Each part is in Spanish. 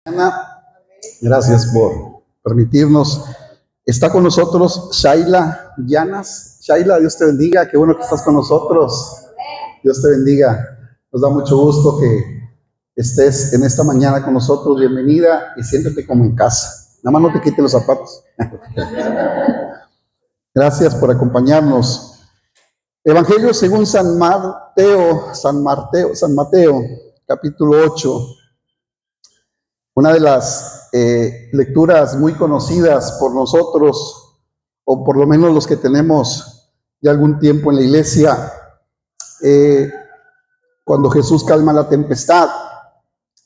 Ana, gracias por permitirnos. Está con nosotros Shaila Llanas. Shaila, Dios te bendiga. Qué bueno que estás con nosotros. Dios te bendiga. Nos da mucho gusto que estés en esta mañana con nosotros. Bienvenida y siéntete como en casa. Nada más no te quites los zapatos. Gracias por acompañarnos. Evangelio según San Mateo, capítulo 8. Una de las lecturas muy conocidas por nosotros, o por lo menos los que tenemos ya algún tiempo en la iglesia, cuando Jesús calma la tempestad,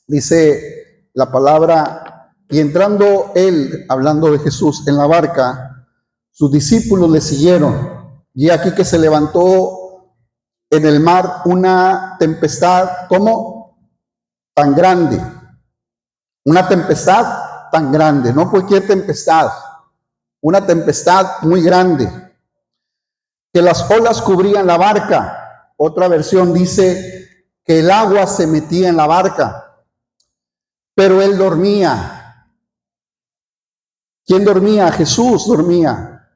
dice la palabra, y entrando él, hablando de Jesús, en la barca, sus discípulos le siguieron, y aquí que se levantó en el mar una tempestad, ¿cómo? Tan grande. Una tempestad tan grande, no cualquier tempestad, una tempestad muy grande, que las olas cubrían la barca. Otra versión dice que el agua se metía en la barca, pero él dormía. ¿Quién dormía? Jesús dormía.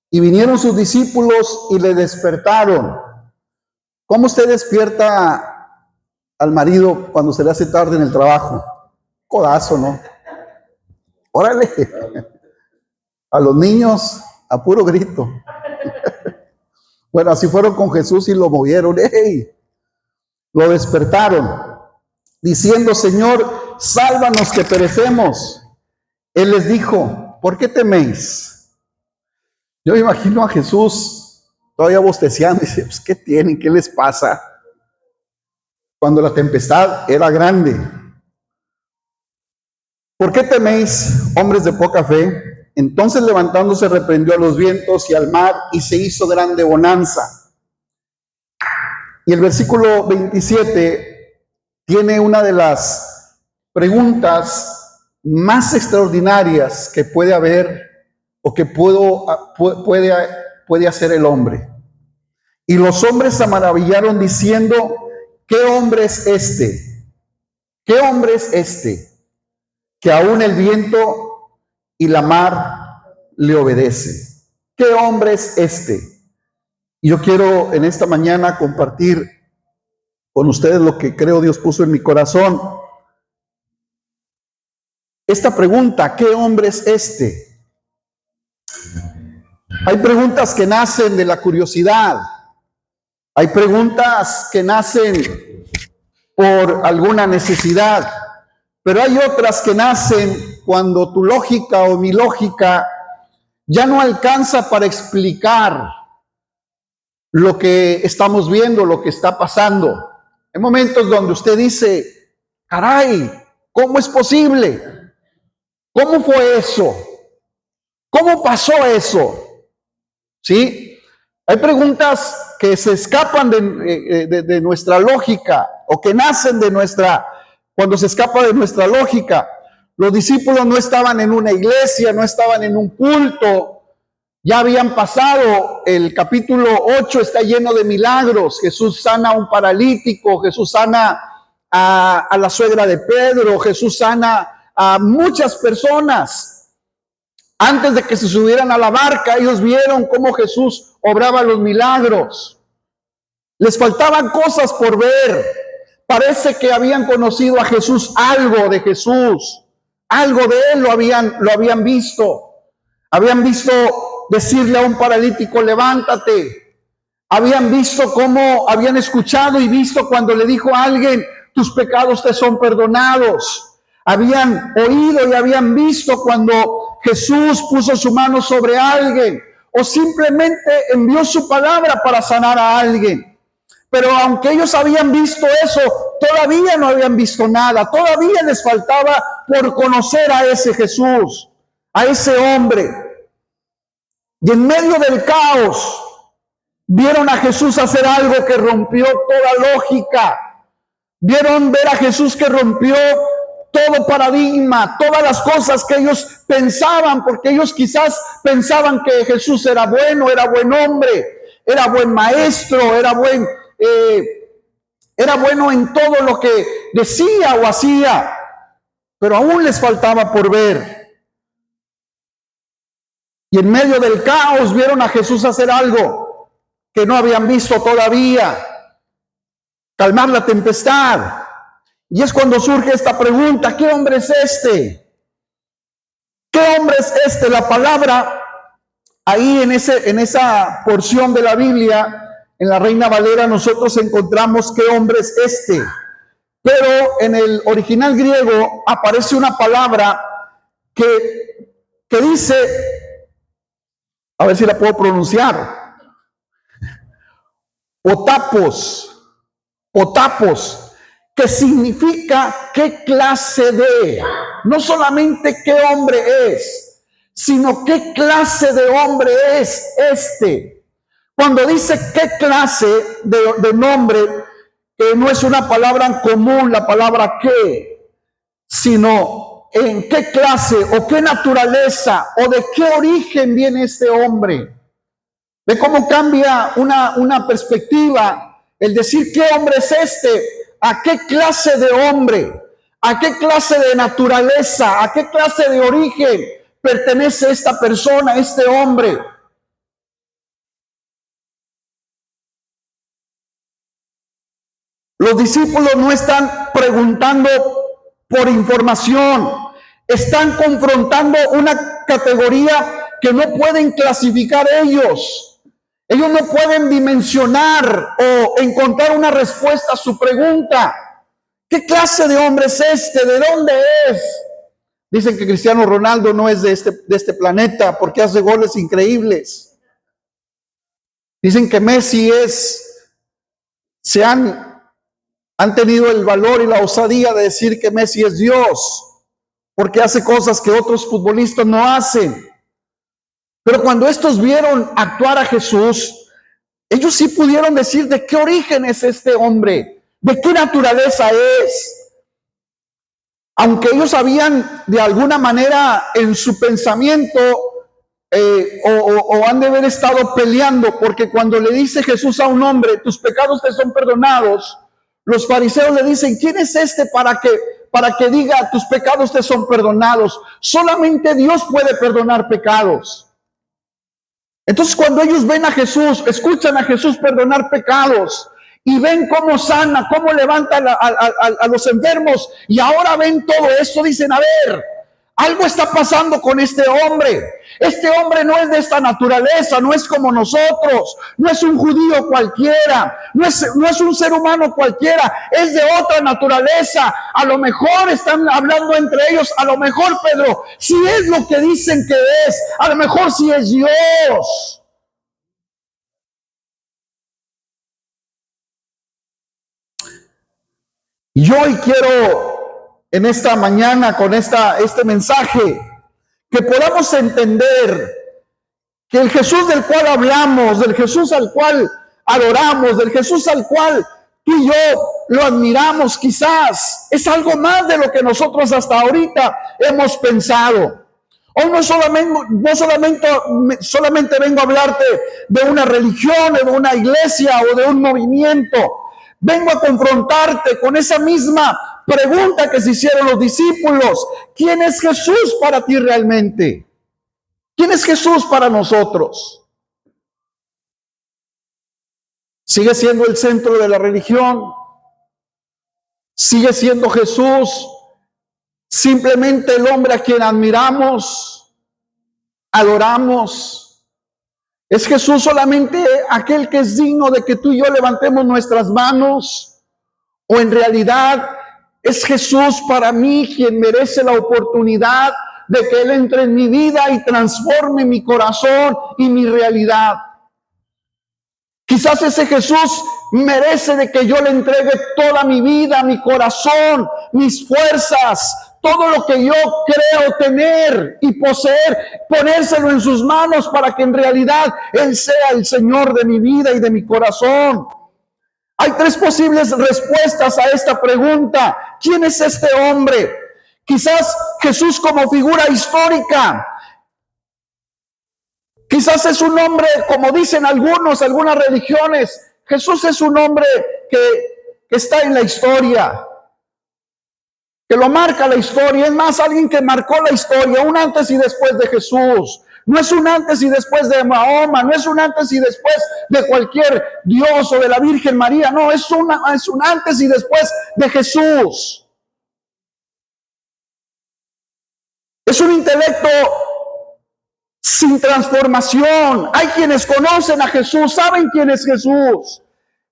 Y vinieron sus discípulos y le despertaron. ¿Cómo usted despierta al marido cuando se le hace tarde en el trabajo? Codazo, ¿no? Órale. A los niños, a puro grito. Bueno, así fueron con Jesús y lo movieron. ¡Ey! Lo despertaron, diciendo, Señor, sálvanos que perecemos. Él les dijo, ¿por qué teméis? Yo me imagino a Jesús todavía bosteciando. Dice, pues, ¿qué tienen? ¿Qué les pasa? Cuando la tempestad era grande. ¿Por qué teméis, hombres de poca fe? Entonces levantándose reprendió a los vientos y al mar y se hizo grande bonanza. Y el versículo 27 tiene una de las preguntas más extraordinarias que puede haber o que puede hacer el hombre. Y los hombres se maravillaron diciendo, ¿qué hombre es este? ¿Qué hombre es este? Que aún el viento y la mar le obedece. ¿Qué hombre es este? Y yo quiero en esta mañana compartir con ustedes lo que creo Dios puso en mi corazón. Esta pregunta, ¿qué hombre es este? Hay preguntas que nacen de la curiosidad. Hay preguntas que nacen por alguna necesidad. Pero hay otras que nacen cuando tu lógica o mi lógica ya no alcanza para explicar lo que estamos viendo, lo que está pasando. Hay momentos donde usted dice, caray, ¿cómo es posible? ¿Cómo fue eso? ¿Cómo pasó eso? ¿Sí? Hay preguntas que se escapan de nuestra lógica o que nacen cuando se escapa de nuestra lógica. Los discípulos no estaban en una iglesia, no estaban en un culto. Ya habían pasado, el capítulo 8 está lleno de milagros. Jesús sana a un paralítico, Jesús sana a la suegra de Pedro, Jesús sana a muchas personas. Antes de que se subieran a la barca, ellos vieron cómo Jesús obraba los milagros. Les faltaban cosas por ver. Parece que habían conocido a Jesús, algo de Jesús, algo de él lo habían visto. Habían visto decirle a un paralítico, levántate. Habían visto cómo, habían escuchado y visto cuando le dijo a alguien, tus pecados te son perdonados. Habían oído y habían visto cuando Jesús puso su mano sobre alguien o simplemente envió su palabra para sanar a alguien. Pero aunque ellos habían visto eso, todavía no habían visto nada. Todavía les faltaba por conocer a ese Jesús, a ese hombre. Y en medio del caos, vieron a Jesús hacer algo que rompió toda lógica. Vieron ver a Jesús que rompió todo paradigma, todas las cosas que ellos pensaban, porque ellos quizás pensaban que Jesús era bueno, era buen hombre, era buen maestro, era bueno en todo lo que decía o hacía. pero aún les faltaba por ver. Y en medio del caos vieron a Jesús hacer algo que no habían visto todavía: calmar la tempestad. Y es cuando surge esta pregunta: ¿qué hombre es este? ¿Qué hombre es este? La palabra ahí en esa porción de la Biblia, en la Reina Valera, nosotros encontramos ¿qué hombre es este? Pero en el original griego aparece una palabra que dice, a ver si la puedo pronunciar, potapos, que significa qué clase de, no solamente qué hombre es, sino qué clase de hombre es este. Cuando dice qué clase de nombre, que no es una palabra común, la palabra qué, sino en qué clase o qué naturaleza o de qué origen viene este hombre. Ve cómo cambia una perspectiva el decir qué hombre es este, a qué clase de hombre, a qué clase de naturaleza, a qué clase de origen pertenece esta persona, este hombre. Los discípulos no están preguntando por información, están confrontando una categoría que no pueden clasificar ellos. Ellos no pueden dimensionar o encontrar una respuesta a su pregunta. ¿Qué clase de hombre es este? ¿De dónde es? Dicen que Cristiano Ronaldo no es de este planeta porque hace goles increíbles. Dicen que Messi han tenido el valor y la osadía de decir que Messi es Dios, porque hace cosas que otros futbolistas no hacen. Pero cuando estos vieron actuar a Jesús, ellos sí pudieron decir de qué origen es este hombre, de qué naturaleza es. Aunque ellos habían de alguna manera en su pensamiento o han de haber estado peleando, porque cuando le dice Jesús a un hombre, tus pecados te son perdonados, los fariseos le dicen, ¿quién es este para que diga tus pecados te son perdonados? Solamente Dios puede perdonar pecados. Entonces cuando ellos ven a Jesús, escuchan a Jesús perdonar pecados y ven cómo sana, cómo levanta a los enfermos, y ahora ven todo esto, dicen, a ver, algo está pasando con este hombre. Este hombre no es de esta naturaleza, no es como nosotros, no es un judío cualquiera, no es un ser humano cualquiera, es de otra naturaleza. A lo mejor están hablando entre ellos, a lo mejor Pedro, si es lo que dicen que es, a lo mejor si es Dios. Y hoy quiero, en esta mañana, con este mensaje, que podamos entender que el Jesús del cual hablamos, del Jesús al cual adoramos, del Jesús al cual tú y yo lo admiramos, quizás es algo más de lo que nosotros hasta ahorita hemos pensado. Hoy no solamente vengo a hablarte de una religión, de una iglesia o de un movimiento. Vengo a confrontarte con esa misma pregunta que se hicieron los discípulos. ¿Quién es Jesús para ti realmente? ¿Quién es Jesús para nosotros? ¿Sigue siendo el centro de la religión? ¿Sigue siendo Jesús simplemente el hombre a quien admiramos, adoramos? ¿Es Jesús solamente aquel que es digno de que tú y yo levantemos nuestras manos? ¿O en realidad es Jesús para mí quien merece la oportunidad de que Él entre en mi vida y transforme mi corazón y mi realidad? Quizás ese Jesús merece de que yo le entregue toda mi vida, mi corazón, mis fuerzas, todo lo que yo creo tener y poseer, ponérselo en sus manos para que en realidad Él sea el Señor de mi vida y de mi corazón. Hay tres posibles respuestas a esta pregunta. ¿Quién es este hombre? Quizás Jesús como figura histórica. Quizás es un hombre, como dicen algunas religiones, Jesús es un hombre que está en la historia. que lo marca la historia. Es más, alguien que marcó la historia, un antes y después de Jesús. No es un antes y después de Mahoma, no es un antes y después de cualquier Dios o de la Virgen María, no, es un antes y después de Jesús. Es un intelecto sin transformación. Hay quienes conocen a Jesús, saben quién es Jesús,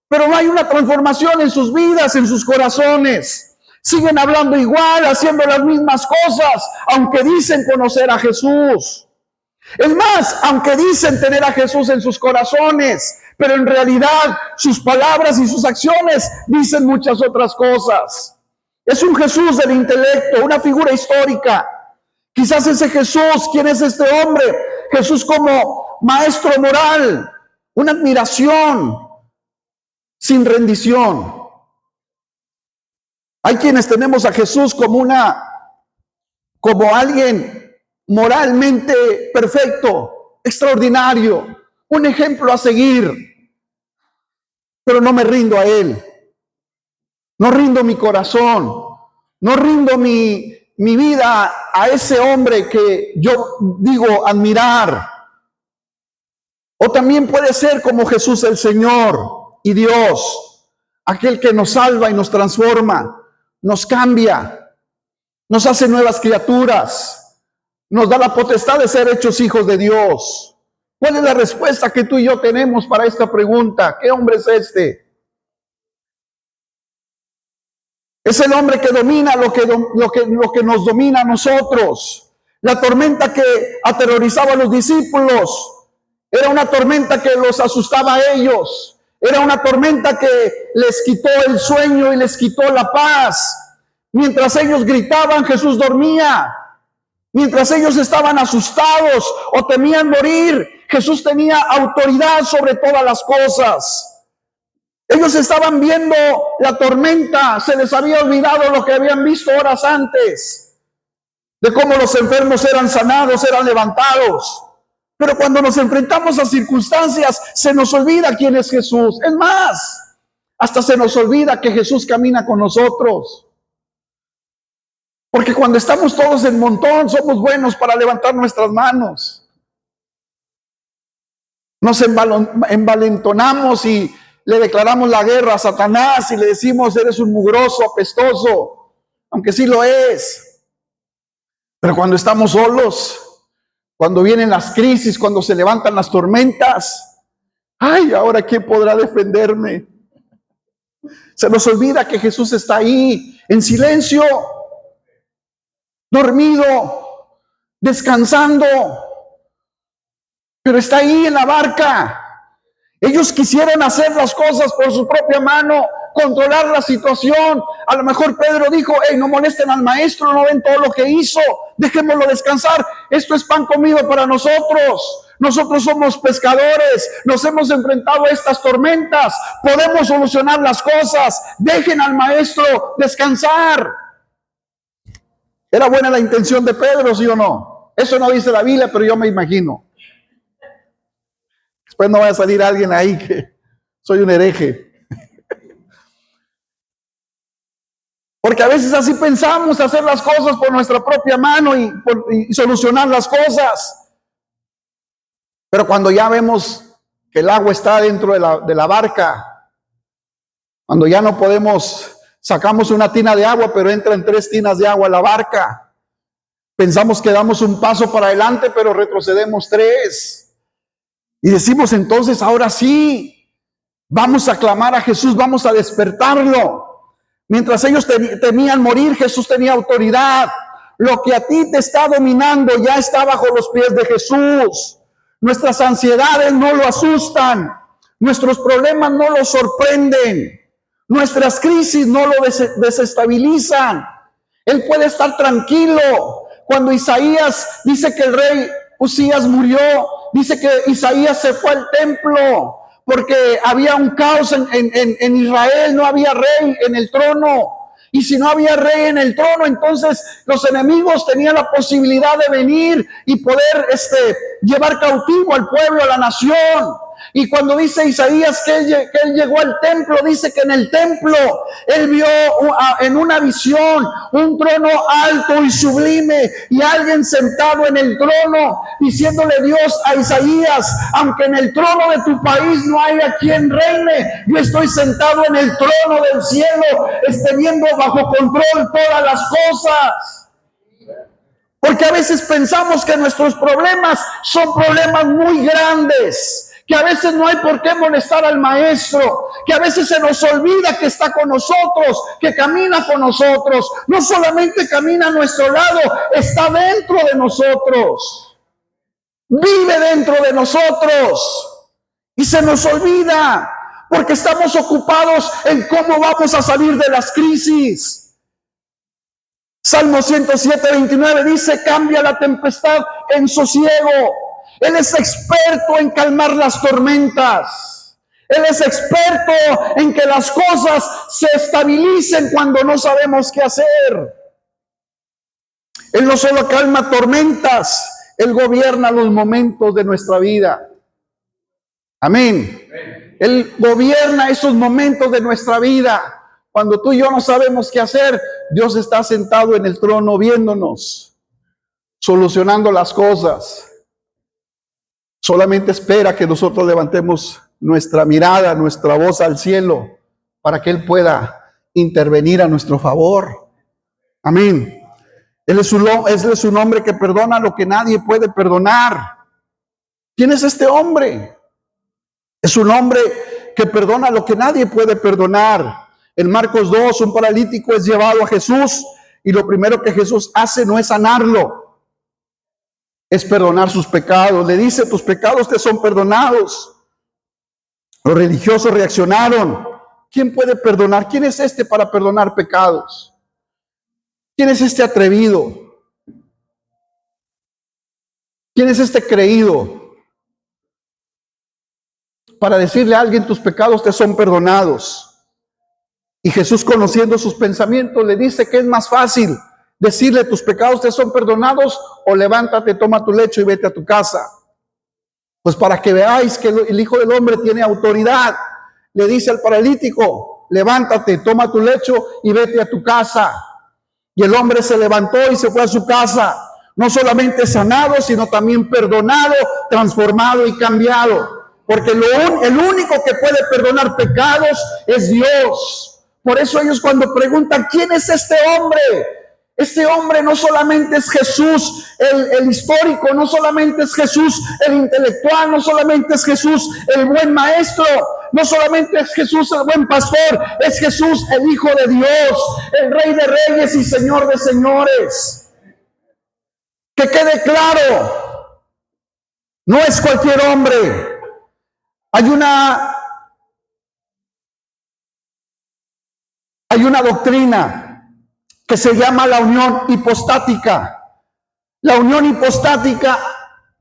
pero no hay una transformación en sus vidas, en sus corazones. Siguen hablando igual, haciendo las mismas cosas, aunque dicen conocer a Jesús. Es más, aunque dicen tener a Jesús en sus corazones, pero en realidad sus palabras y sus acciones dicen muchas otras cosas. Es un Jesús del intelecto, una figura histórica. Quizás ese Jesús, ¿quién es este hombre? Jesús como maestro moral, una admiración sin rendición. Hay quienes tenemos a Jesús como alguien moralmente perfecto, extraordinario, un ejemplo a seguir, pero no me rindo a Él, no rindo mi corazón, no rindo mi vida a ese hombre que yo digo admirar. O también puede ser como Jesús el Señor y Dios, aquel que nos salva y nos transforma, nos cambia, nos hace nuevas criaturas, nos da la potestad de ser hechos hijos de Dios. ¿Cuál es la respuesta que tú y yo tenemos para esta pregunta? ¿Qué hombre es este? Es el hombre que domina lo que nos domina a nosotros. La tormenta que aterrorizaba a los discípulos era una tormenta que los asustaba a ellos. Era una tormenta que les quitó el sueño y les quitó la paz. Mientras ellos gritaban, Jesús dormía. Mientras ellos estaban asustados o temían morir, Jesús tenía autoridad sobre todas las cosas. Ellos estaban viendo la tormenta, se les había olvidado lo que habían visto horas antes, de cómo los enfermos eran sanados, eran levantados. Pero cuando nos enfrentamos a circunstancias, se nos olvida quién es Jesús. Es más, hasta se nos olvida que Jesús camina con nosotros. Porque cuando estamos todos en montón, somos buenos para levantar nuestras manos. Nos envalentonamos y le declaramos la guerra a Satanás y le decimos, eres un mugroso, apestoso, aunque sí lo es. Pero cuando estamos solos, cuando vienen las crisis, cuando se levantan las tormentas, ay, ahora ¿quién podrá defenderme? Se nos olvida que Jesús está ahí, en silencio, dormido, descansando, pero está ahí en la barca. Ellos quisieron hacer las cosas por su propia mano, controlar la situación. A lo mejor Pedro dijo, hey, no molesten al maestro, no ven todo lo que hizo, dejémoslo descansar, esto es pan comido para nosotros. Nosotros somos pescadores, nos hemos enfrentado a estas tormentas, podemos solucionar las cosas, dejen al maestro descansar. ¿Era buena la intención de Pedro, sí o no? Eso no dice la Biblia, pero yo me imagino. Después no va a salir alguien ahí que soy un hereje. Porque a veces así pensamos, hacer las cosas por nuestra propia mano y solucionar las cosas. Pero cuando ya vemos que el agua está dentro de la barca, cuando ya no podemos... Sacamos una tina de agua, pero entran 3 tinas de agua a la barca. Pensamos que damos un paso para adelante, pero retrocedemos 3. Y decimos entonces, ahora sí, vamos a clamar a Jesús, vamos a despertarlo. Mientras ellos temían morir, Jesús tenía autoridad. Lo que a ti te está dominando ya está bajo los pies de Jesús. Nuestras ansiedades no lo asustan. Nuestros problemas no lo sorprenden. Nuestras crisis no lo desestabilizan. Él puede estar tranquilo. Cuando Isaías dice que el rey Usías murió, dice que Isaías se fue al templo porque había un caos en Israel, no había rey en el trono. Y si no había rey en el trono, entonces los enemigos tenían la posibilidad de venir y poder llevar cautivo al pueblo, a la nación. Y cuando dice Isaías que él llegó al templo, dice que en el templo él vio en una visión un trono alto y sublime y alguien sentado en el trono diciéndole Dios a Isaías: aunque en el trono de tu país no haya quien reine, yo estoy sentado en el trono del cielo, teniendo bajo control todas las cosas. Porque a veces pensamos que nuestros problemas son problemas muy grandes, que a veces no hay por qué molestar al maestro, que a veces se nos olvida que está con nosotros, que camina con nosotros. No solamente camina a nuestro lado, está dentro de nosotros, vive dentro de nosotros, y se nos olvida porque estamos ocupados en cómo vamos a salir de las crisis. Salmo 107:29 dice: cambia la tempestad en sosiego. Él es experto en calmar las tormentas. Él es experto en que las cosas se estabilicen cuando no sabemos qué hacer. Él no solo calma tormentas, Él gobierna los momentos de nuestra vida. Amén. Él gobierna esos momentos de nuestra vida. Cuando tú y yo no sabemos qué hacer, Dios está sentado en el trono viéndonos, solucionando las cosas. Solamente espera que nosotros levantemos nuestra mirada, nuestra voz al cielo, para que Él pueda intervenir a nuestro favor. Amén. Él es un hombre que perdona lo que nadie puede perdonar. ¿Quién es este hombre? Es un hombre que perdona lo que nadie puede perdonar. En Marcos 2, un paralítico es llevado a Jesús y lo primero que Jesús hace no es sanarlo, es perdonar sus pecados. Le dice: tus pecados te son perdonados. Los religiosos reaccionaron: ¿quién puede perdonar? ¿Quién es este para perdonar pecados? ¿Quién es este atrevido? ¿Quién es este creído para decirle a alguien: tus pecados te son perdonados? Y Jesús, conociendo sus pensamientos, le dice que es más fácil decirle: tus pecados te son perdonados, o levántate, toma tu lecho y vete a tu casa. Pues para que veáis que el Hijo del Hombre tiene autoridad, le dice al paralítico: levántate, toma tu lecho y vete a tu casa. Y el hombre se levantó y se fue a su casa, no solamente sanado, sino también perdonado, transformado y cambiado. Porque el único que puede perdonar pecados es Dios. Por eso ellos, cuando preguntan: ¿quién es este hombre? Este hombre no solamente es Jesús el histórico, no solamente es Jesús el intelectual, no solamente es Jesús el buen maestro, no solamente es Jesús el buen pastor, es Jesús el Hijo de Dios, el Rey de Reyes y Señor de Señores. Que quede claro, no es cualquier hombre. Hay una doctrina que se llama la unión hipostática. La unión hipostática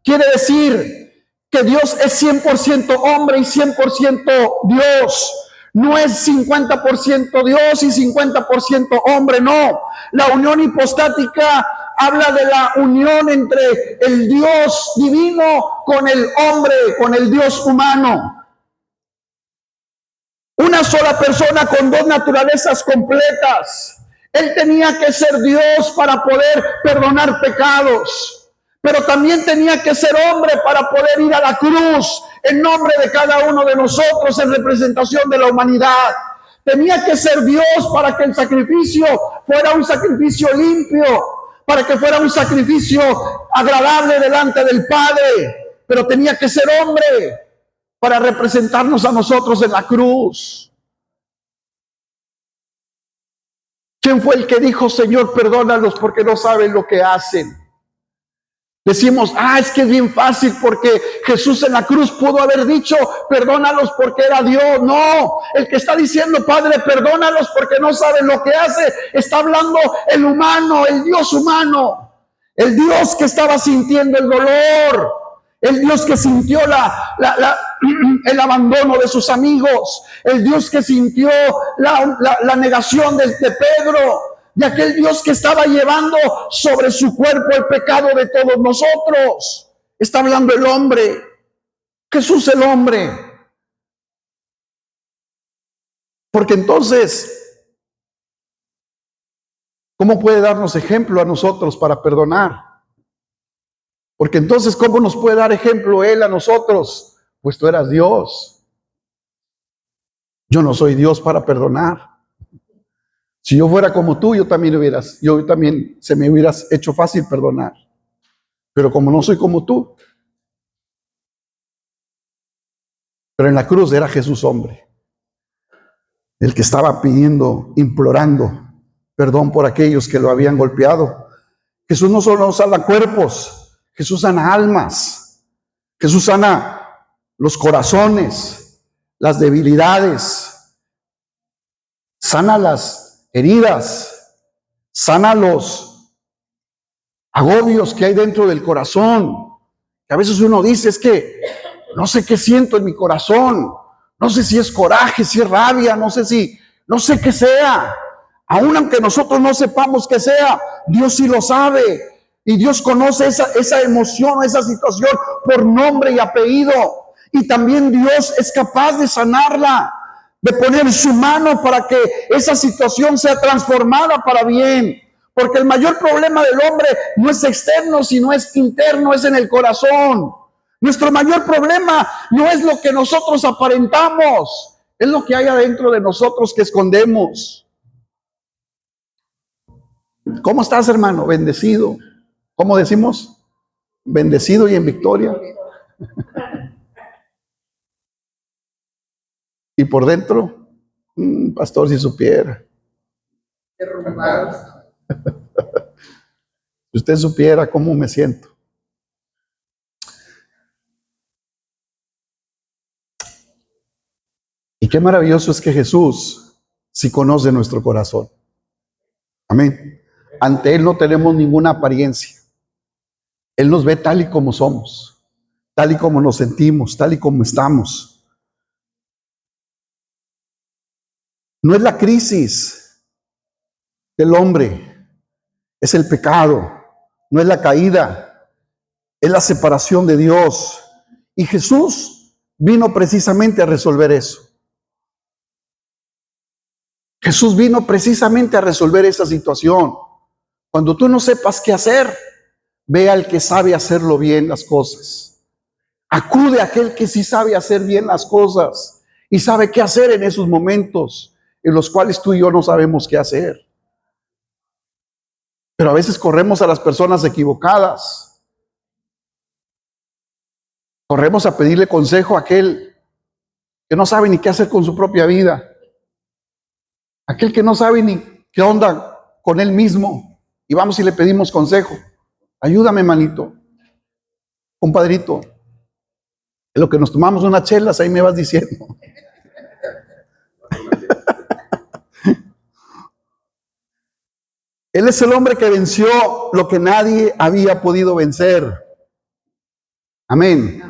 quiere decir que Dios es 100% hombre y 100% Dios. No es 50% Dios y 50% hombre, no. La unión hipostática habla de la unión entre el Dios divino con el hombre, con el Dios humano. Una sola persona con dos naturalezas completas. Él tenía que ser Dios para poder perdonar pecados, pero también tenía que ser hombre para poder ir a la cruz en nombre de cada uno de nosotros, en representación de la humanidad. Tenía que ser Dios para que el sacrificio fuera un sacrificio limpio, para que fuera un sacrificio agradable delante del Padre, pero tenía que ser hombre para representarnos a nosotros en la cruz. ¿Quién fue el que dijo: Señor, perdónalos porque no saben lo que hacen? Decimos: es que es bien fácil porque Jesús en la cruz pudo haber dicho: perdónalos porque era Dios. No, el que está diciendo: Padre, perdónalos porque no saben lo que hace, está hablando el humano, el Dios humano, el Dios que estaba sintiendo el dolor, el Dios que sintió el abandono de sus amigos, el Dios que sintió la negación de Pedro, de aquel Dios que estaba llevando sobre su cuerpo el pecado de todos nosotros. Está hablando el hombre, Jesús el hombre. Porque entonces, ¿cómo puede darnos ejemplo a nosotros para perdonar? Porque entonces, ¿cómo nos puede dar ejemplo Él a nosotros? Pues tú eras Dios. Yo no soy Dios para perdonar. Si yo fuera como tú, yo también se me hubieras hecho fácil perdonar. Pero como no soy como tú. Pero en la cruz era Jesús hombre, el que estaba pidiendo, implorando perdón por aquellos que lo habían golpeado. Jesús no solo sana cuerpos, Jesús sana almas, Jesús sana los corazones, las debilidades, sana las heridas, sana los agobios que hay dentro del corazón. Que a veces uno dice, es que no sé qué siento en mi corazón, no sé si es coraje, si es rabia, no sé qué sea. Aún aunque nosotros no sepamos qué sea, Dios sí lo sabe. Y Dios conoce esa emoción, esa situación por nombre y apellido. Y también Dios es capaz de sanarla, de poner su mano para que esa situación sea transformada para bien. Porque el mayor problema del hombre no es externo, sino es interno, es en el corazón. Nuestro mayor problema no es lo que nosotros aparentamos, es lo que hay adentro de nosotros que escondemos. ¿Cómo estás, hermano? Bendecido. ¿Cómo decimos? Bendecido y en victoria. Y por dentro, pastor, si supiera. Si usted supiera cómo me siento. Y qué maravilloso es que Jesús sí conoce nuestro corazón. Amén. Ante Él no tenemos ninguna apariencia. Él nos ve tal y como somos, tal y como nos sentimos, tal y como estamos. No es la crisis del hombre, es el pecado, no es la caída, es la separación de Dios. Y Jesús vino precisamente a resolver eso. Jesús vino precisamente a resolver esa situación. Cuando tú no sepas qué hacer, ve al que sabe hacerlo bien las cosas. Acude a aquel que sí sabe hacer bien las cosas y sabe qué hacer en esos momentos en los cuales tú y yo no sabemos qué hacer. Pero a veces corremos a las personas equivocadas. Corremos a pedirle consejo a aquel que no sabe ni qué hacer con su propia vida. Aquel que no sabe ni qué onda con él mismo. Y vamos y le pedimos consejo. Ayúdame, manito, compadrito. En lo que nos tomamos unas chelas, ahí me vas diciendo. Él es el hombre que venció lo que nadie había podido vencer. Amén.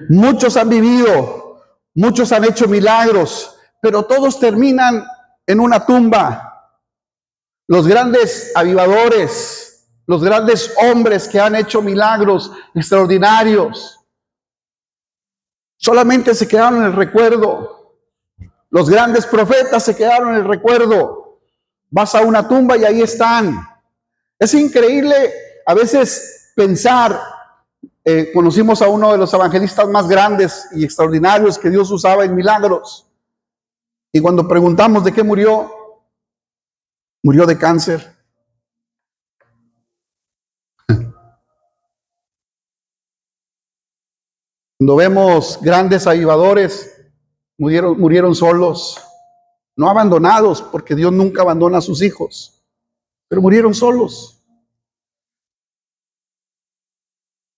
Muchos han vivido, muchos han hecho milagros, pero todos terminan en una tumba. Los grandes avivadores, los grandes hombres que han hecho milagros extraordinarios, solamente se quedaron en el recuerdo. Los grandes profetas se quedaron en el recuerdo. Vas a una tumba y ahí están. Es increíble a veces pensar. Conocimos a uno de los evangelistas más grandes y extraordinarios que Dios usaba en milagros. Y cuando preguntamos de qué murió, murió de cáncer. Cuando vemos grandes avivadores, murieron solos, no abandonados, porque Dios nunca abandona a sus hijos, pero murieron solos.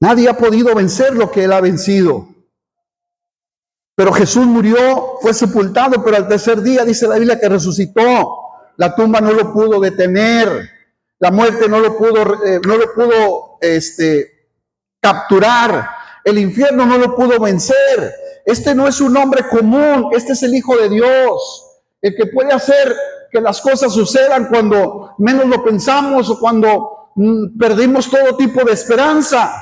Nadie ha podido vencer lo que Él ha vencido. Pero Jesús murió, fue sepultado, pero al tercer día dice la Biblia que resucitó. La tumba no lo pudo detener. La muerte no lo pudo capturar. El infierno no lo pudo vencer. Este no es un hombre común, este es el Hijo de Dios, el que puede hacer que las cosas sucedan cuando menos lo pensamos o cuando perdimos todo tipo de esperanza.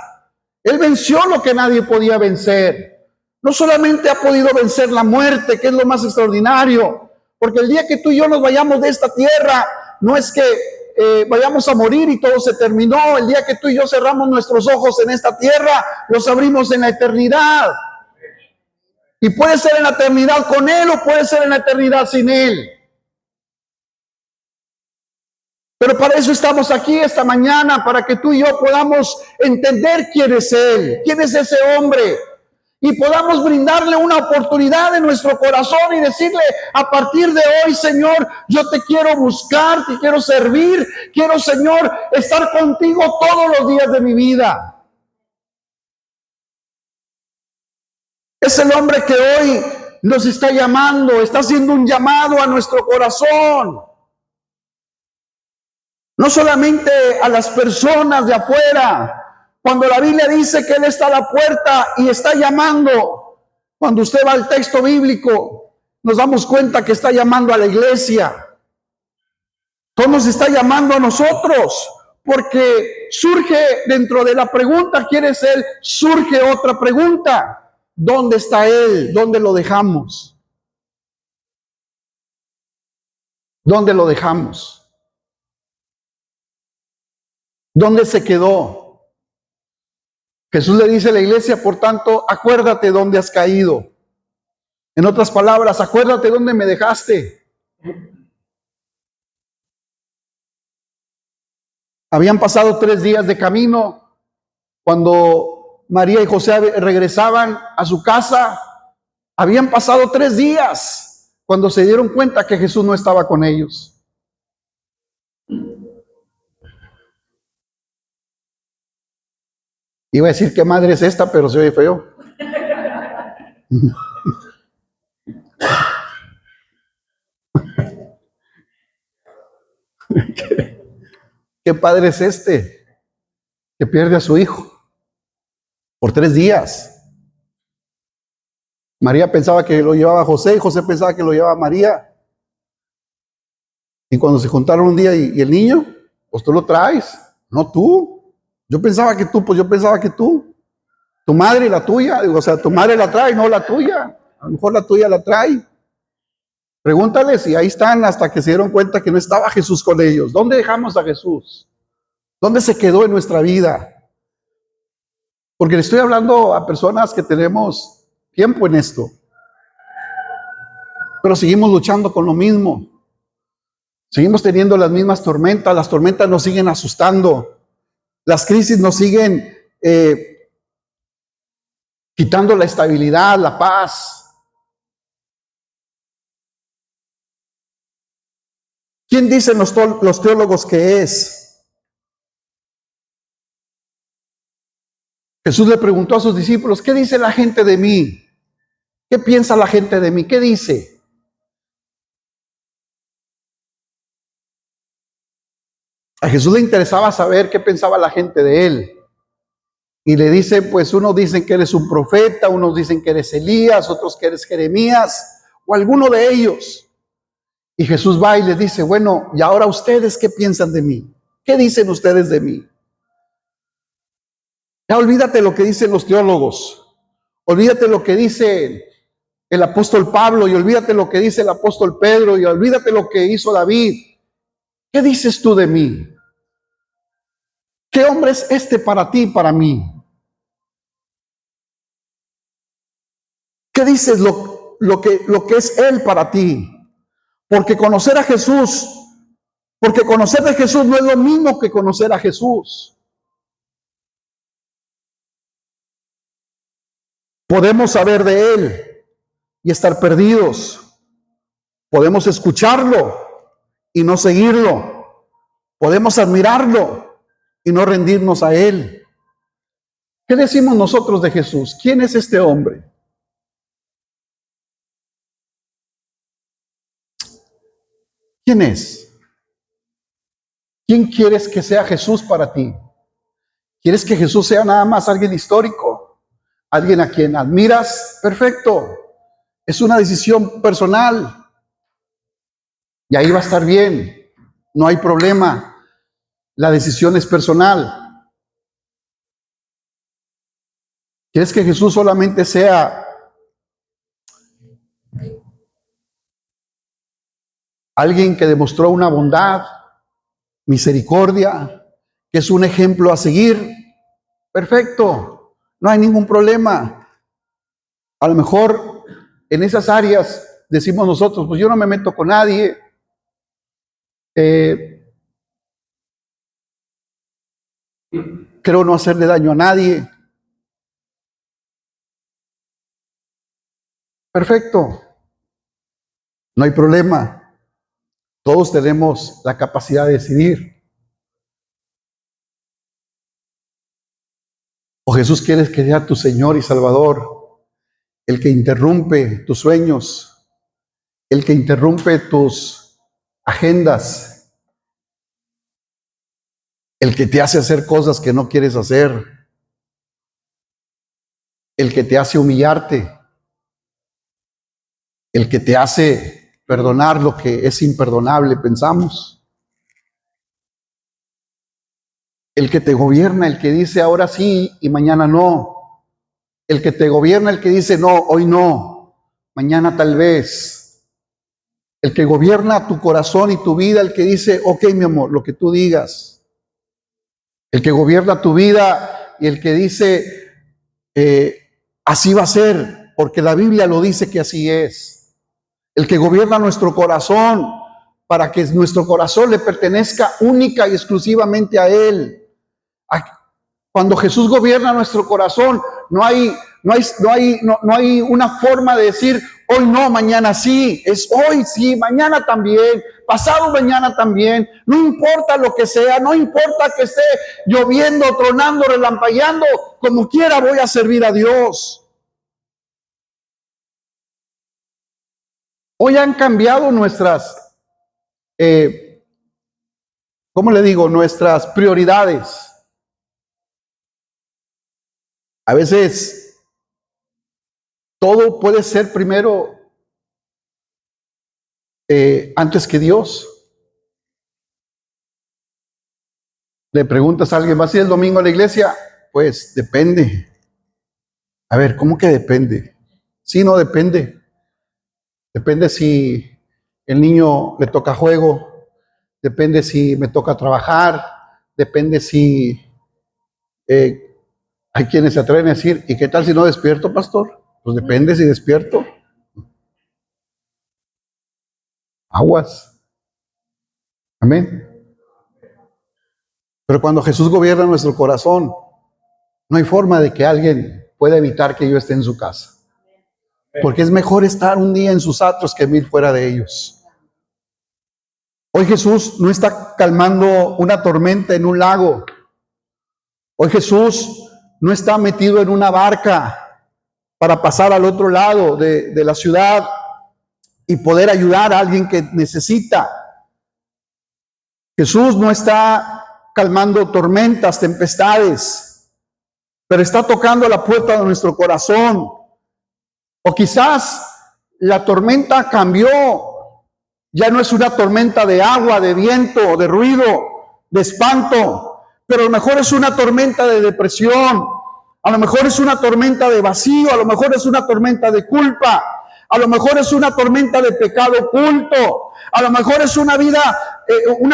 Él venció lo que nadie podía vencer. No solamente ha podido vencer la muerte, que es lo más extraordinario, Porque el día que tú y yo nos vayamos de esta tierra, no es que vayamos a morir y todo se terminó. El día que tú y yo cerramos nuestros ojos en esta tierra, los abrimos en la eternidad. Y puede ser en la eternidad con Él o puede ser en la eternidad sin Él. Pero para eso estamos aquí esta mañana, para que tú y yo podamos entender quién es Él, quién es ese hombre. Y podamos brindarle una oportunidad en nuestro corazón y decirle, a partir de hoy, Señor, yo te quiero buscar, te quiero servir, quiero, Señor, estar contigo todos los días de mi vida. Es el hombre que hoy nos está llamando, está haciendo un llamado a nuestro corazón. No solamente a las personas de afuera. Cuando la Biblia dice que Él está a la puerta y está llamando, cuando usted va al texto bíblico, nos damos cuenta que está llamando a la iglesia. ¿Cómo nos está llamando a nosotros? Porque surge dentro de la pregunta, ¿quién es Él? Surge otra pregunta. ¿Dónde está Él? ¿Dónde lo dejamos? ¿Dónde lo dejamos? ¿Dónde se quedó? Jesús le dice a la iglesia, por tanto, acuérdate dónde has caído. En otras palabras, acuérdate dónde me dejaste. Habían pasado 3 días de camino cuando María y José regresaban a su casa. Habían pasado 3 días cuando se dieron cuenta que Jesús no estaba con ellos. Iba a decir qué madre es esta, pero se oye feo. ¿Qué padre es este que pierde a su hijo por 3 días? María pensaba que lo llevaba José y José pensaba que lo llevaba María. Y cuando se juntaron un día y el niño, pues tú lo traes, no tú. Yo pensaba que tú, pues yo pensaba que tú. Tu madre y la tuya, digo, o sea, tu madre la trae, no la tuya. A lo mejor la tuya la trae. Pregúntales y ahí están hasta que se dieron cuenta que no estaba Jesús con ellos. ¿Dónde dejamos a Jesús? ¿Dónde se quedó en nuestra vida? Porque le estoy hablando a personas que tenemos tiempo en esto, pero seguimos luchando con lo mismo. Seguimos teniendo las mismas tormentas, las tormentas nos siguen asustando, las crisis nos siguen quitando la estabilidad, la paz. ¿Quién dicen los teólogos que es? Jesús le preguntó a sus discípulos, ¿qué dice la gente de mí? ¿Qué piensa la gente de mí? ¿Qué dice? A Jesús le interesaba saber qué pensaba la gente de él. Y le dice, pues unos dicen que eres un profeta, unos dicen que eres Elías, otros que eres Jeremías, o alguno de ellos. Y Jesús va y les dice, bueno, ¿y ahora ustedes qué piensan de mí? ¿Qué dicen ustedes de mí? Ya olvídate lo que dicen los teólogos, olvídate lo que dice el apóstol Pablo, y olvídate lo que dice el apóstol Pedro, y olvídate lo que hizo David. ¿Qué dices tú de mí? ¿Qué hombre es este para ti y para mí? ¿Qué dices lo que es Él para ti? Porque conocer a Jesús, porque conocer de Jesús no es lo mismo que conocer a Jesús. Podemos saber de Él y estar perdidos. Podemos escucharlo y no seguirlo. Podemos admirarlo y no rendirnos a Él. ¿Qué decimos nosotros de Jesús? ¿Quién es este hombre? ¿Quién es? ¿Quién quieres que sea Jesús para ti? ¿Quieres que Jesús sea nada más alguien histórico? ¿Alguien a quien admiras? Perfecto. Es una decisión personal. Y ahí va a estar bien. No hay problema. La decisión es personal. ¿Quieres que Jesús solamente sea alguien que demostró una bondad, misericordia, que es un ejemplo a seguir, perfecto, no hay ningún problema. A lo mejor en esas áreas decimos nosotros, pues yo no me meto con nadie, creo no hacerle daño a nadie. Perfecto, no hay problema. Todos tenemos la capacidad de decidir. O Jesús quieres que sea tu Señor y Salvador, el que interrumpe tus sueños, el que interrumpe tus agendas, el que te hace hacer cosas que no quieres hacer, el que te hace humillarte, el que te hace perdonar lo que es imperdonable, pensamos. El que te gobierna, el que dice ahora sí y mañana no. El que te gobierna, el que dice no, hoy no, mañana tal vez. El que gobierna tu corazón y tu vida, el que dice, ok, mi amor, lo que tú digas. El que gobierna tu vida y el que dice, así va a ser, porque la Biblia lo dice que así es. El que gobierna nuestro corazón para que nuestro corazón le pertenezca única y exclusivamente a Él. Cuando Jesús gobierna nuestro corazón, no hay una forma de decir hoy no, mañana sí. Es hoy sí, mañana también, pasado mañana también. No importa lo que sea, no importa que esté lloviendo, tronando, relampagueando, como quiera voy a servir a Dios. Hoy han cambiado nuestras, ¿cómo le digo? Nuestras prioridades. A veces todo puede ser primero antes que Dios. Le preguntas a alguien, ¿vas a ir el domingo a la iglesia? Pues depende. A ver, ¿cómo que depende? Sí, no depende. Depende si el niño le toca juego, depende si me toca trabajar, depende si hay quienes se atreven a decir, ¿y qué tal si no despierto, pastor? Pues depende si despierto. Aguas. Amén. Pero cuando Jesús gobierna nuestro corazón, no hay forma de que alguien pueda evitar que yo esté en su casa. Porque es mejor estar un día en sus atrios que 1000 fuera de ellos. Hoy Jesús no está calmando una tormenta en un lago. Hoy Jesús no está metido en una barca para pasar al otro lado de la ciudad y poder ayudar a alguien que necesita. Jesús no está calmando tormentas, tempestades, pero está tocando la puerta de nuestro corazón. O quizás la tormenta cambió, ya no es una tormenta de agua, de viento, de ruido, de espanto, pero a lo mejor es una tormenta de depresión, a lo mejor es una tormenta de vacío, a lo mejor es una tormenta de culpa, a lo mejor es una tormenta de pecado oculto, a lo mejor es una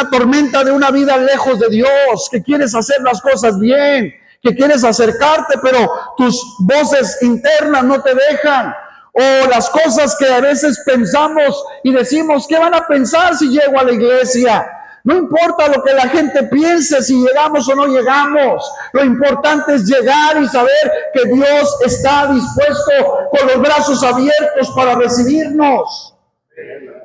tormenta de una vida lejos de Dios, que quieres hacer las cosas bien, que quieres acercarte, pero tus voces internas no te dejan. O las cosas que a veces pensamos y decimos, ¿qué van a pensar si llego a la iglesia? No importa lo que la gente piense, si llegamos o no llegamos. Lo importante es llegar y saber que Dios está dispuesto con los brazos abiertos para recibirnos.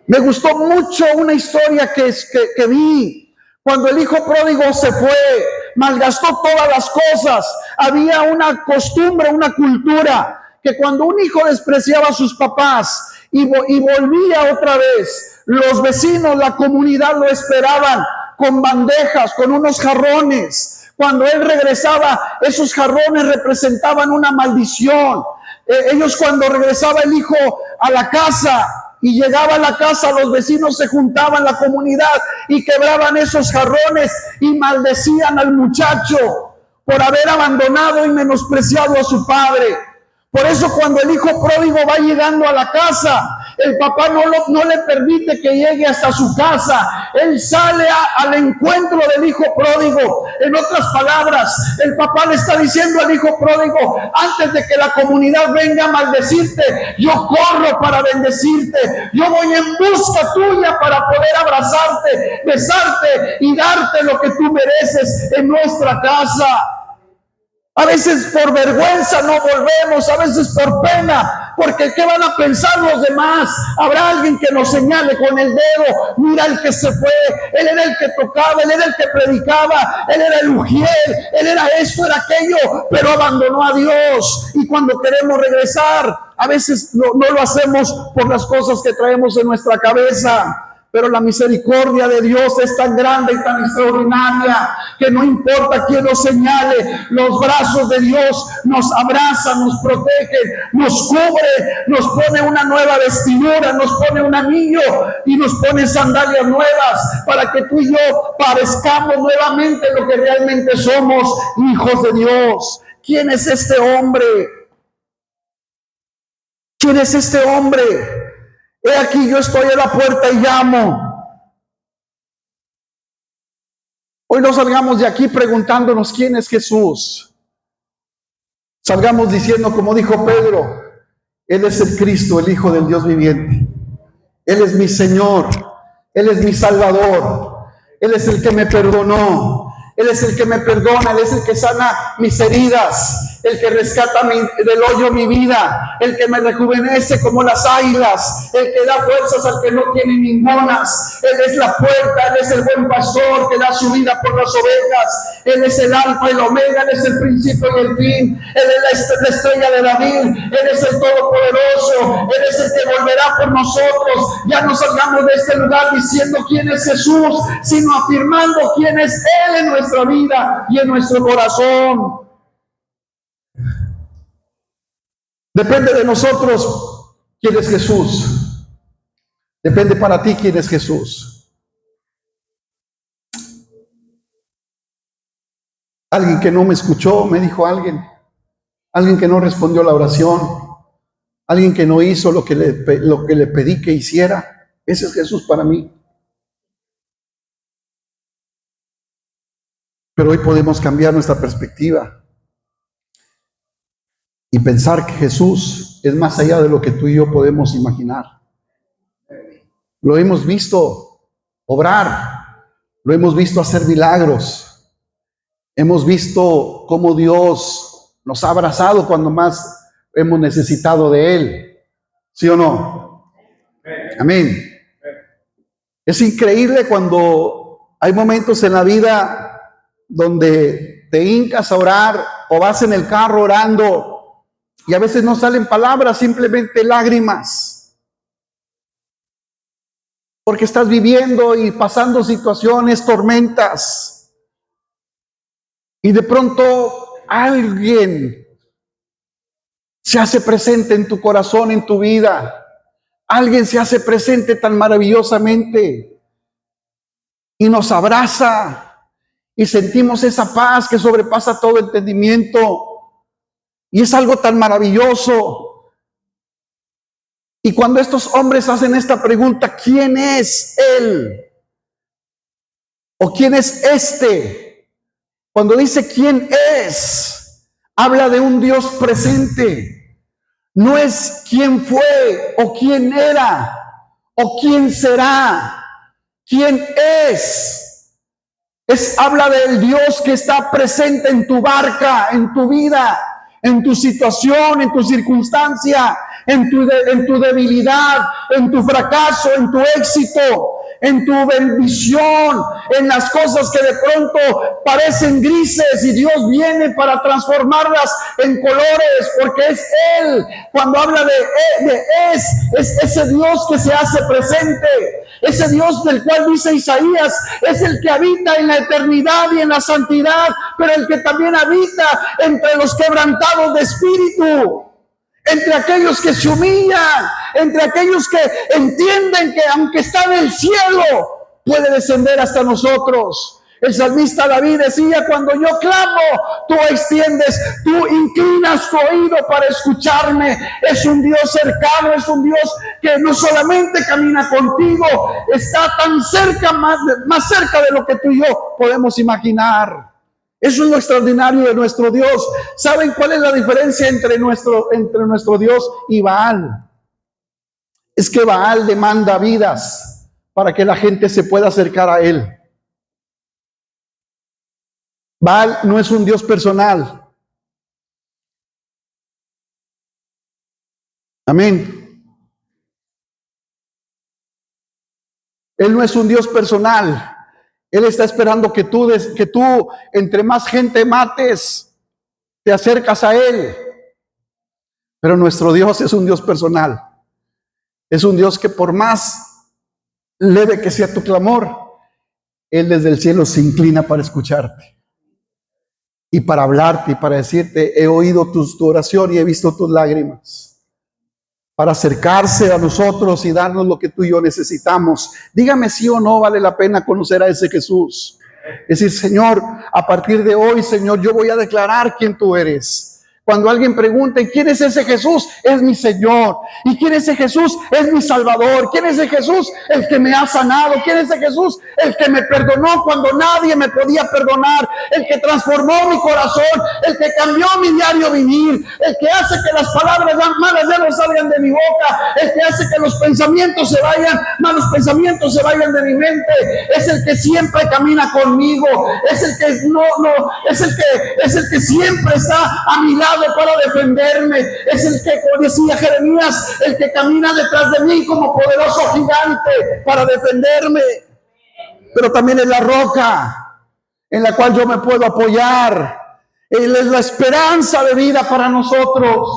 Me gustó mucho una historia que vi. Cuando el hijo pródigo se fue, malgastó todas las cosas. Había una costumbre, una cultura, que cuando un hijo despreciaba a sus papás y volvía otra vez, los vecinos, la comunidad lo esperaban con bandejas, con unos jarrones. Cuando él regresaba, esos jarrones representaban una maldición. Ellos, cuando regresaba el hijo a la casa y llegaba a la casa, los vecinos se juntaban, la comunidad, y quebraban esos jarrones y maldecían al muchacho por haber abandonado y menospreciado a su padre. Por eso cuando el hijo pródigo va llegando a la casa, El papá no le permite que llegue hasta su casa. Él sale al encuentro del hijo pródigo. En otras palabras, el papá le está diciendo al hijo pródigo: antes de que la comunidad venga a maldecirte, yo corro para bendecirte. Yo voy en busca tuya para poder abrazarte, besarte y darte lo que tú mereces en nuestra casa. A veces por vergüenza no volvemos, a veces por pena, porque ¿qué van a pensar los demás? Habrá alguien que nos señale con el dedo: mira el que se fue, él era el que tocaba, él era el que predicaba, él era el ujier, él era esto, era aquello, pero abandonó a Dios. Y cuando queremos regresar, a veces no lo hacemos por las cosas que traemos en nuestra cabeza. Pero la misericordia de Dios es tan grande y tan extraordinaria que no importa quién nos señale, los brazos de Dios nos abrazan, nos protegen, nos cubre, nos pone una nueva vestidura, nos pone un anillo y nos pone sandalias nuevas para que tú y yo parezcamos nuevamente lo que realmente somos, hijos de Dios. ¿Quién es este hombre? ¿Quién es este hombre? He aquí, yo estoy a la puerta y llamo. Hoy no salgamos de aquí preguntándonos quién es Jesús. Salgamos diciendo, como dijo Pedro: Él es el Cristo, el Hijo del Dios viviente. Él es mi Señor, Él es mi Salvador, Él es el que me perdonó, Él es el que me perdona, Él es el que sana mis heridas, el que rescata del hoyo mi vida, el que me rejuvenece como las águilas, el que da fuerzas al que no tiene ningunas. Él es la puerta, Él es el buen pastor que da su vida por las ovejas. Él es el alfa y el omega, Él es el principio y el fin. Él es la estrella de David, Él es el todopoderoso, Él es el que volverá por nosotros. Ya no salgamos de este lugar diciendo quién es Jesús, sino afirmando quién es Él en nuestra vida y en nuestro corazón. Depende de nosotros quién es Jesús. Depende para ti quién es Jesús. Alguien que no me escuchó, me dijo alguien. Alguien que no respondió la oración. Alguien que no hizo lo que le pedí que hiciera. Ese es Jesús para mí. Pero hoy podemos cambiar nuestra perspectiva y pensar que Jesús es más allá de lo que tú y yo podemos imaginar. Lo hemos visto obrar, lo hemos visto hacer milagros, hemos visto cómo Dios nos ha abrazado cuando más hemos necesitado de Él. ¿Sí o no? Amén. Es increíble cuando hay momentos en la vida donde te hincas a orar o vas en el carro orando y a veces no salen palabras, simplemente lágrimas. Porque estás viviendo y pasando situaciones, tormentas. Y de pronto alguien se hace presente en tu corazón, en tu vida. Alguien se hace presente tan maravillosamente y nos abraza y sentimos esa paz que sobrepasa todo entendimiento. Y es algo tan maravilloso. Y cuando estos hombres hacen esta pregunta, ¿quién es Él? ¿O quién es este? Cuando dice quién es, habla de un Dios presente. No es quién fue o quién era o quién será. ¿Quién es? Habla del Dios que está presente en tu barca, en tu vida, en tu situación, en tu circunstancia, en tu debilidad, en tu fracaso, en tu éxito, en tu bendición, en las cosas que de pronto parecen grises y Dios viene para transformarlas en colores, porque es Él. Cuando habla es ese Dios que se hace presente, ese Dios del cual dice Isaías, es el que habita en la eternidad y en la santidad, pero el que también habita entre los quebrantados de espíritu, entre aquellos que se humillan, entre aquellos que entienden que aunque está en el cielo, puede descender hasta nosotros. El salmista David decía, cuando yo clamo, tú extiendes, tú inclinas tu oído para escucharme. Es un Dios cercano, es un Dios que no solamente camina contigo, está tan cerca, más cerca de lo que tú y yo podemos imaginar. Eso es lo extraordinario de nuestro Dios. ¿Saben cuál es la diferencia entre nuestro Dios y Baal? Es que Baal demanda vidas para que la gente se pueda acercar a él. Baal no es un Dios personal. Amén. Él no es un Dios personal. Él está esperando que tú, entre más gente mates, te acercas a Él. Pero nuestro Dios es un Dios personal. Es un Dios que por más leve que sea tu clamor, Él desde el cielo se inclina para escucharte y para hablarte y para decirte, he oído tu oración y he visto tus lágrimas. Para acercarse a nosotros y darnos lo que tú y yo necesitamos. Dígame si o no vale la pena conocer a ese Jesús. Es decir, Señor, a partir de hoy, Señor, yo voy a declarar quién tú eres. Cuando alguien pregunte, ¿quién es ese Jesús? Es mi Señor. ¿Y quién es ese Jesús? Es mi Salvador. ¿Quién es ese Jesús? El que me ha sanado. ¿Quién es ese Jesús? El que me perdonó cuando nadie me podía perdonar. El que transformó mi corazón. El que cambió mi diario vivir. El que hace que las palabras malas ya no salgan de mi boca. El que hace que los pensamientos se vayan, malos pensamientos se vayan de mi mente. Es el que siempre camina conmigo. Es el que es el que siempre está a mi lado para defenderme. Es el que, como decía Jeremías, el que camina detrás de mí como poderoso gigante para defenderme. Pero también es la roca en la cual yo me puedo apoyar. Él es la esperanza de vida para nosotros.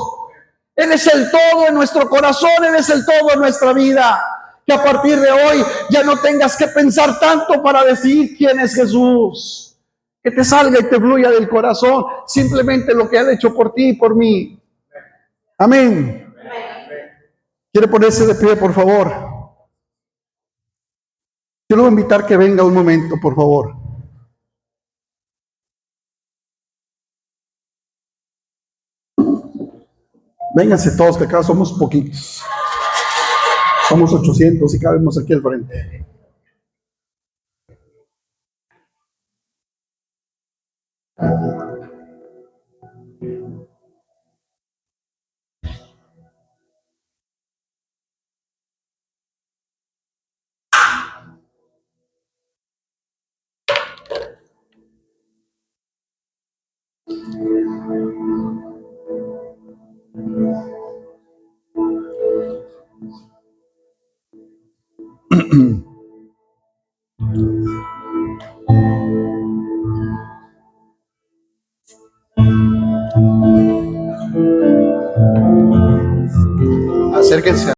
Él es el todo en nuestro corazón. Él es el todo en nuestra vida. Que a partir de hoy ya no tengas que pensar tanto para decir quién es Jesús. Que te salga y te fluya del corazón simplemente lo que ha hecho por ti y por mí. Amén. ¿Quiere ponerse de pie, por favor? Yo le voy a invitar que venga un momento, por favor. Vénganse todos, que acá somos poquitos. Somos 800 y cabemos aquí al frente. Acérquense.